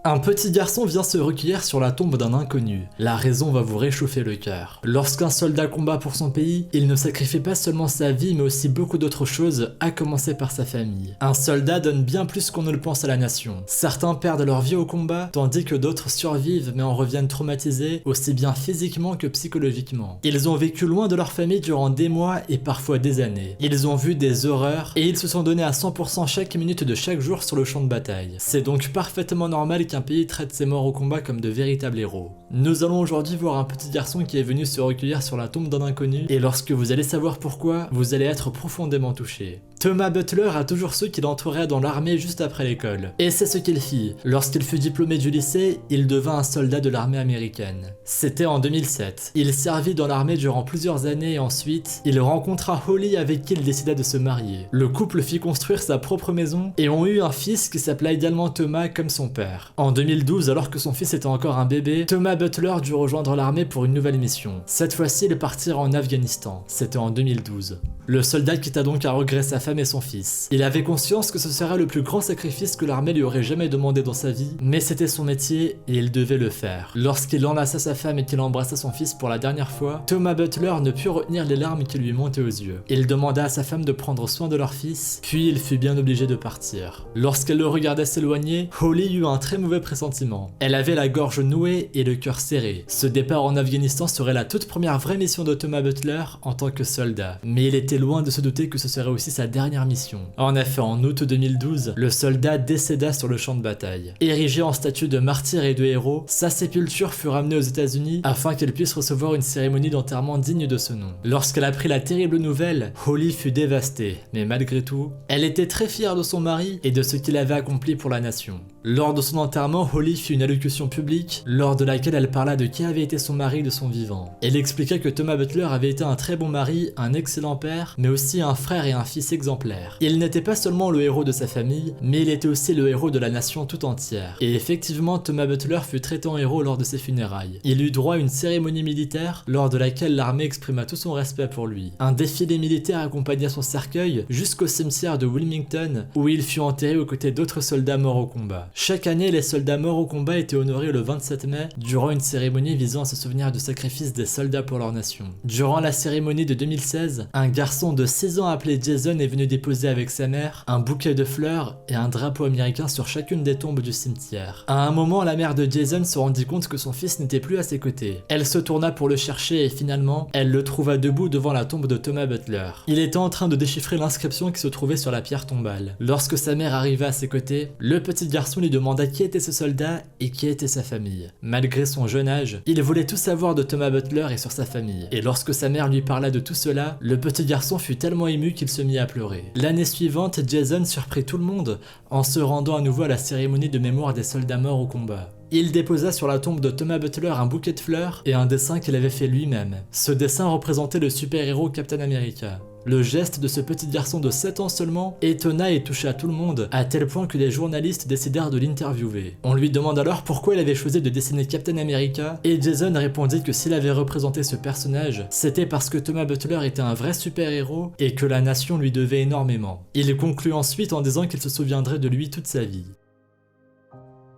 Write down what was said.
Un petit garçon vient se recueillir sur la tombe d'un inconnu. La raison va vous réchauffer le cœur. Lorsqu'un soldat combat pour son pays, il ne sacrifie pas seulement sa vie mais aussi beaucoup d'autres choses, à commencer par sa famille. Un soldat donne bien plus qu'on ne le pense à la nation. Certains perdent leur vie au combat, tandis que d'autres survivent mais en reviennent traumatisés, aussi bien physiquement que psychologiquement. Ils ont vécu loin de leur famille durant des mois et parfois des années. Ils ont vu des horreurs et ils se sont donnés à 100% chaque minute de chaque jour sur le champ de bataille. C'est donc parfaitement normal qu'un pays traite ses morts au combat comme de véritables héros. Nous allons aujourd'hui voir un petit garçon qui est venu se recueillir sur la tombe d'un inconnu, et lorsque vous allez savoir pourquoi, vous allez être profondément touché. Thomas Butler a toujours ceux qui l'entouraient dans l'armée juste après l'école. Et c'est ce qu'il fit. Lorsqu'il fut diplômé du lycée, il devint un soldat de l'armée américaine. C'était en 2007. Il servit dans l'armée durant plusieurs années et ensuite, il rencontra Holly avec qui il décida de se marier. Le couple fit construire sa propre maison et ont eu un fils qui s'appelait également Thomas comme son père. En 2012, alors que son fils était encore un bébé, Thomas Butler dut rejoindre l'armée pour une nouvelle mission. Cette fois-ci, ils partirent en Afghanistan. C'était en 2012. Le soldat quitta donc à regret sa femme et son fils. Il avait conscience que ce serait le plus grand sacrifice que l'armée lui aurait jamais demandé dans sa vie, mais c'était son métier et il devait le faire. Lorsqu'il enlaça sa femme et qu'il embrassa son fils pour la dernière fois, Thomas Butler ne put retenir les larmes qui lui montaient aux yeux. Il demanda à sa femme de prendre soin de leur fils, puis il fut bien obligé de partir. Lorsqu'elle le regardait s'éloigner, Holly eut un très mauvais pressentiment. Elle avait la gorge nouée et le cœur serré. Ce départ en Afghanistan serait la toute première vraie mission de Thomas Butler en tant que soldat, mais il était loin de se douter que ce serait aussi sa dernière mission. En effet, en août 2012, le soldat décéda sur le champ de bataille. Érigé en statue de martyr et de héros, sa sépulture fut ramenée aux États-Unis afin qu'elle puisse recevoir une cérémonie d'enterrement digne de ce nom. Lorsqu'elle apprit la terrible nouvelle, Holly fut dévastée, mais malgré tout, elle était très fière de son mari et de ce qu'il avait accompli pour la nation. Lors de son enterrement, Holly fit une allocution publique, lors de laquelle elle parla de qui avait été son mari de son vivant. Elle expliqua que Thomas Butler avait été un très bon mari, un excellent père, mais aussi un frère et un fils exemplaires. Il n'était pas seulement le héros de sa famille, mais il était aussi le héros de la nation tout entière. Et effectivement, Thomas Butler fut traité en héros lors de ses funérailles. Il eut droit à une cérémonie militaire, lors de laquelle l'armée exprima tout son respect pour lui. Un défilé militaire accompagna son cercueil jusqu'au cimetière de Wilmington, où il fut enterré aux côtés d'autres soldats morts au combat. Chaque année, les soldats morts au combat étaient honorés le 27 mai, durant une cérémonie visant à se souvenir du sacrifice des soldats pour leur nation. Durant la cérémonie de 2016, un garçon de 6 ans appelé Jason est venu déposer avec sa mère un bouquet de fleurs et un drapeau américain sur chacune des tombes du cimetière. À un moment, la mère de Jason se rendit compte que son fils n'était plus à ses côtés. Elle se tourna pour le chercher et finalement, elle le trouva debout devant la tombe de Thomas Butler. Il était en train de déchiffrer l'inscription qui se trouvait sur la pierre tombale. Lorsque sa mère arriva à ses côtés, le petit garçon lui demanda qui était ce soldat et qui était sa famille. Malgré son jeune âge, il voulait tout savoir de Thomas Butler et sur sa famille. Et lorsque sa mère lui parla de tout cela, le petit garçon fut tellement ému qu'il se mit à pleurer. L'année suivante, Jason surprit tout le monde en se rendant à nouveau à la cérémonie de mémoire des soldats morts au combat. Il déposa sur la tombe de Thomas Butler un bouquet de fleurs et un dessin qu'il avait fait lui-même. Ce dessin représentait le super-héros Captain America. Le geste de ce petit garçon de 7 ans seulement étonna et toucha tout le monde, à tel point que les journalistes décidèrent de l'interviewer. On lui demande alors pourquoi il avait choisi de dessiner Captain America, et Jason répondit que s'il avait représenté ce personnage, c'était parce que Thomas Butler était un vrai super-héros et que la nation lui devait énormément. Il conclut ensuite en disant qu'il se souviendrait de lui toute sa vie.